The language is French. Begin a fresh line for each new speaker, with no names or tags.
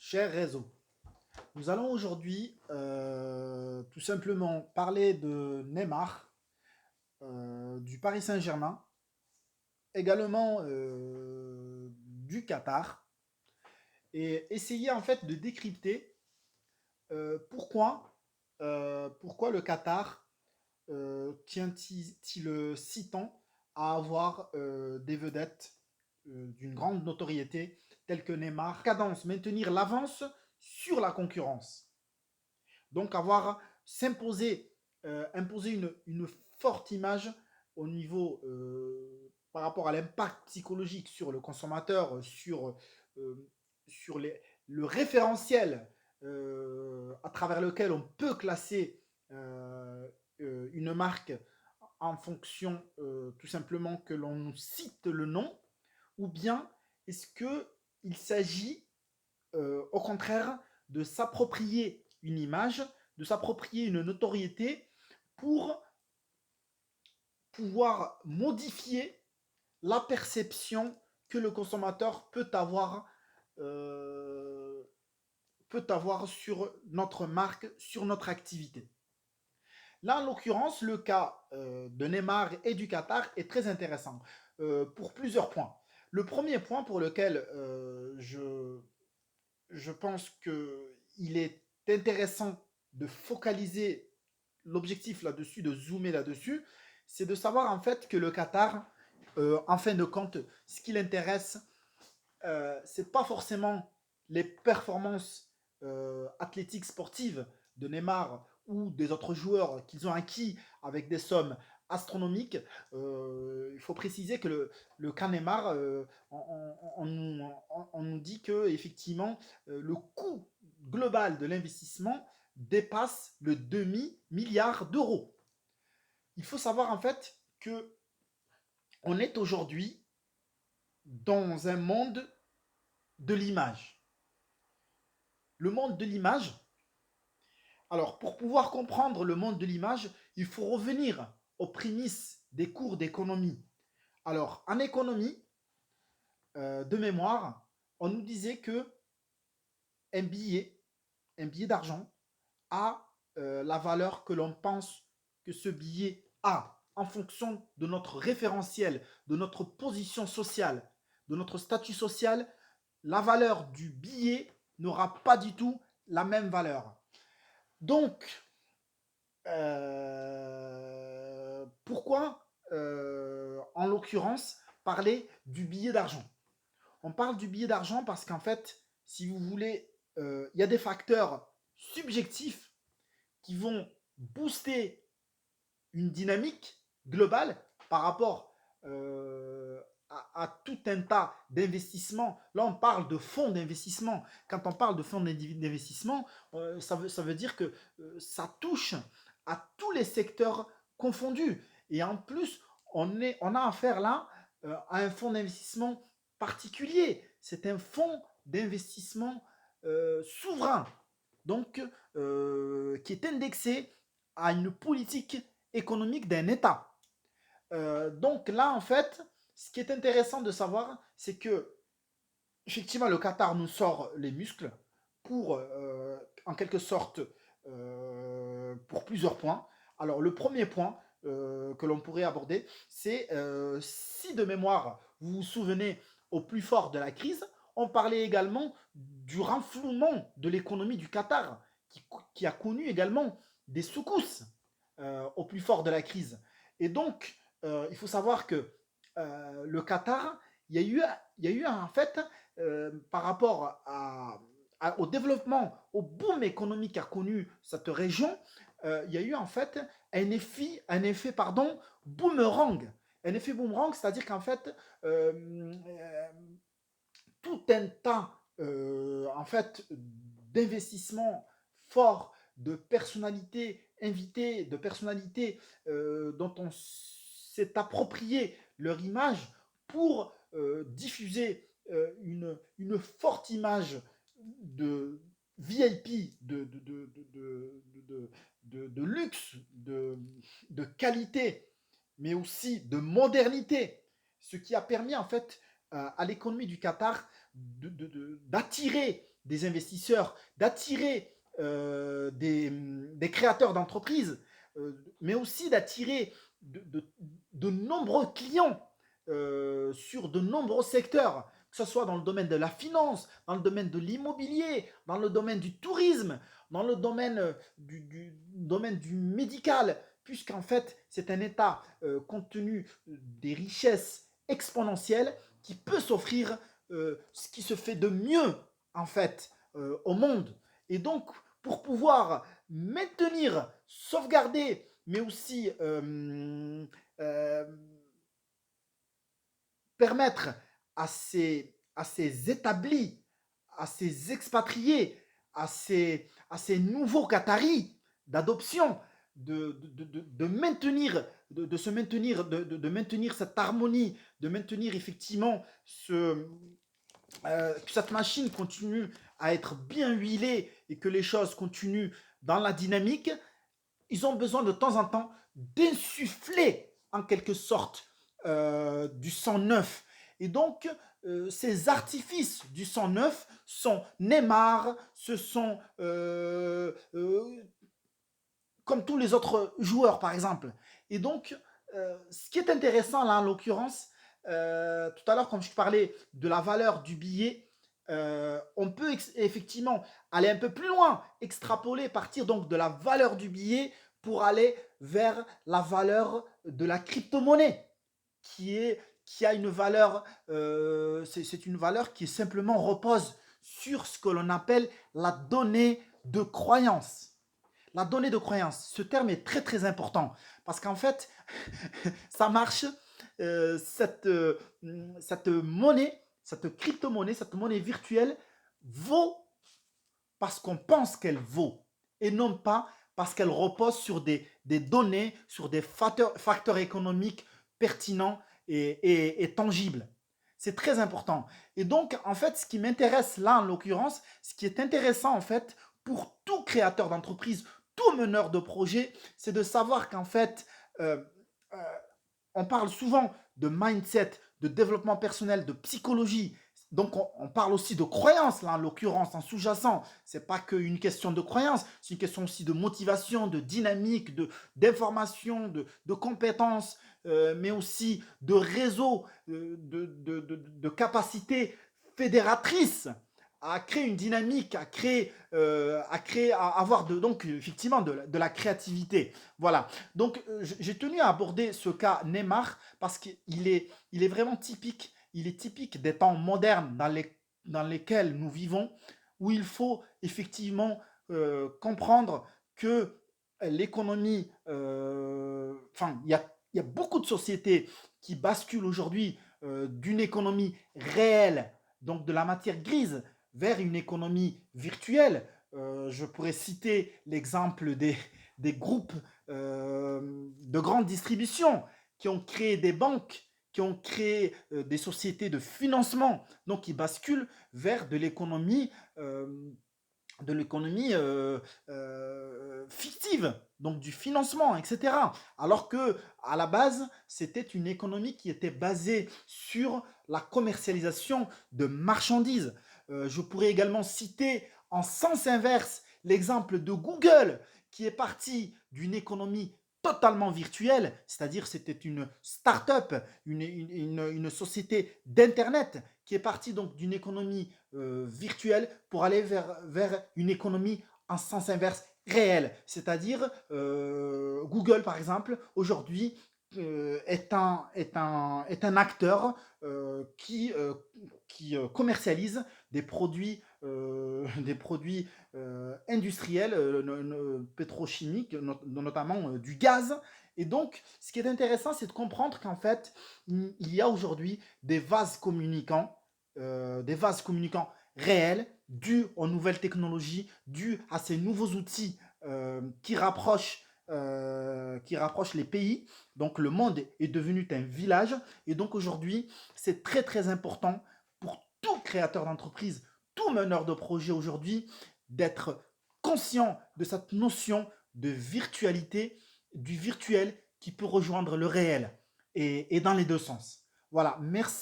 Cher réseau, nous allons aujourd'hui tout simplement parler de Neymar, du Paris Saint-Germain, également du Qatar, et essayer en fait de décrypter pourquoi le Qatar tient-il si tant à avoir des vedettes d'une grande notoriété telles que Neymar, cadence, maintenir l'avance sur la concurrence. Donc avoir s'imposer, imposer une forte image au niveau par rapport à l'impact psychologique sur le consommateur, euh, sur le référentiel à travers lequel on peut classer une marque en fonction tout simplement que l'on cite le nom, ou bien est-ce qu'il s'agit au contraire de s'approprier une image, de s'approprier une notoriété pour pouvoir modifier la perception que le consommateur peut avoir sur notre marque, sur notre activité. Là, en l'occurrence, le cas de Neymar et du Qatar est très intéressant pour plusieurs points. Le premier point pour lequel je pense qu'il est intéressant de focaliser l'objectif là-dessus, de zoomer là-dessus, c'est de savoir en fait que le Qatar, en fin de compte, ce qui l'intéresse, c'est pas forcément les performances athlétiques sportives de Neymar ou des autres joueurs qu'ils ont acquis avec des sommes astronomiques. Il faut préciser que le cas Neymar, on nous dit que effectivement le coût global de l'investissement dépasse le demi-milliard d'euros. Il faut savoir en fait que on est aujourd'hui dans un monde de l'image. Le monde de l'image, alors pour pouvoir comprendre le monde de l'image, il faut revenir aux prémices des cours d'économie. Alors en économie, de mémoire, on nous disait que un billet, un billet d'argent a la valeur que l'on pense que ce billet a en fonction de notre référentiel, de notre position sociale, de notre statut social. La valeur du billet n'aura pas du tout la même valeur. Donc, pourquoi, en l'occurrence, parler du billet d'argent? On parle du billet d'argent parce qu'en fait, si vous voulez, il y a des facteurs subjectifs qui vont booster une dynamique globale par rapport à tout un tas d'investissements. Là, on parle de fonds d'investissement. Quand on parle de fonds d'investissement, ça veut dire que ça touche à tous les secteurs confondus. Et en plus, on a affaire là à un fonds d'investissement particulier. C'est un fonds d'investissement souverain, donc qui est indexé à une politique économique d'un État. Donc là, en fait, ce qui est intéressant de savoir, c'est que effectivement, le Qatar nous sort les muscles pour, en quelque sorte, pour plusieurs points. Alors, le premier point que l'on pourrait aborder, c'est si de mémoire, vous vous souvenez, au plus fort de la crise, on parlait également du renflouement de l'économie du Qatar, qui a connu également des secousses au plus fort de la crise. Et donc, il faut savoir que le Qatar, il y a eu en fait, par rapport au développement, au boom économique qu'a connu cette région, il y a eu en fait un effet boomerang. Un effet boomerang, c'est-à-dire qu'en fait, tout un tas en fait, d'investissements forts, de personnalités invitées, de personnalités dont on s'est approprié leur image pour diffuser une forte image de VIP, de luxe, de qualité, mais aussi de modernité, ce qui a permis en fait à l'économie du Qatar d'attirer des investisseurs, d'attirer des créateurs d'entreprises, mais aussi d'attirer de nombreux clients sur de nombreux secteurs, que ce soit dans le domaine de la finance, dans le domaine de l'immobilier, dans le domaine du tourisme, dans le domaine domaine du médical, puisqu'en fait, c'est un État, compte tenu des richesses exponentielles, qui peut s'offrir ce qui se fait de mieux, en fait, au monde. Et donc, pour pouvoir maintenir, sauvegarder, mais aussi euh, permettre à ces établis, à ces expatriés, à ces nouveaux Qataris d'adoption, de maintenir, de se maintenir, de maintenir cette harmonie, de maintenir effectivement que cette machine continue à être bien huilée et que les choses continuent dans la dynamique, ils ont besoin de temps en temps d'insuffler en quelque sorte du sang neuf. Et donc, ces artifices du sang neuf sont Neymar, ce sont comme tous les autres joueurs, par exemple. Et donc, ce qui est intéressant là, en l'occurrence, tout à l'heure, quand je parlais de la valeur du billet, on peut effectivement aller un peu plus loin, extrapoler, partir donc de la valeur du billet pour aller vers la valeur de la crypto-monnaie, qui a une valeur, c'est une valeur qui simplement repose sur ce que l'on appelle la donnée de croyance. La donnée de croyance, ce terme est très très important parce qu'en fait, ça marche, cette, cette monnaie, cette crypto-monnaie, cette monnaie virtuelle vaut parce qu'on pense qu'elle vaut et non pas parce qu'elle repose sur des données, sur des facteurs économiques pertinents et tangibles. C'est très important. Et donc, en fait, ce qui m'intéresse là, en l'occurrence, ce qui est intéressant, en fait, pour tout créateur d'entreprise, tout meneur de projet, c'est de savoir qu'en fait, euh, euh, on parle souvent de mindset, de développement personnel, de psychologie. Donc, on parle aussi de croyance, là, en l'occurrence, en sous-jacent. Ce n'est pas qu'une question de croyance, c'est une question aussi de motivation, de dynamique, d'information, de compétences, mais aussi de réseau, de capacité fédératrice à créer une dynamique, à avoir donc effectivement de la créativité. Voilà. Donc j'ai tenu à aborder ce cas Neymar parce il est vraiment typique. Il est typique des temps modernes dans lesquels nous vivons, où il faut effectivement comprendre que l'économie, enfin, il y a beaucoup de sociétés qui basculent aujourd'hui d'une économie réelle, donc de la matière grise, vers une économie virtuelle. Je pourrais citer l'exemple des groupes de grande distribution qui ont créé des banques, qui ont créé des sociétés de financement, donc qui basculent vers de l'économie fictive, donc du financement, etc. Alors que à la base, c'était une économie qui était basée sur la commercialisation de marchandises. Je pourrais également citer en sens inverse l'exemple de Google, qui est parti d'une économie totalement virtuelle, c'est-à-dire c'était une start-up, une société d'Internet qui est partie donc d'une économie virtuelle pour aller vers une économie en sens inverse réelle. C'est-à-dire Google, par exemple, aujourd'hui est un acteur qui commercialise des produits industriels, pétrochimiques, notamment du gaz. Et donc, ce qui est intéressant, c'est de comprendre qu'en fait, il y a aujourd'hui des vases communicants réels dus aux nouvelles technologies, dus à ces nouveaux outils qui rapprochent les pays. Donc le monde est devenu un village. Et donc aujourd'hui, c'est très très important pour tout créateur d'entreprise, tout meneur de projet aujourd'hui, d'être conscient de cette notion de virtualité, du virtuel qui peut rejoindre le réel et dans les deux sens. Voilà, merci.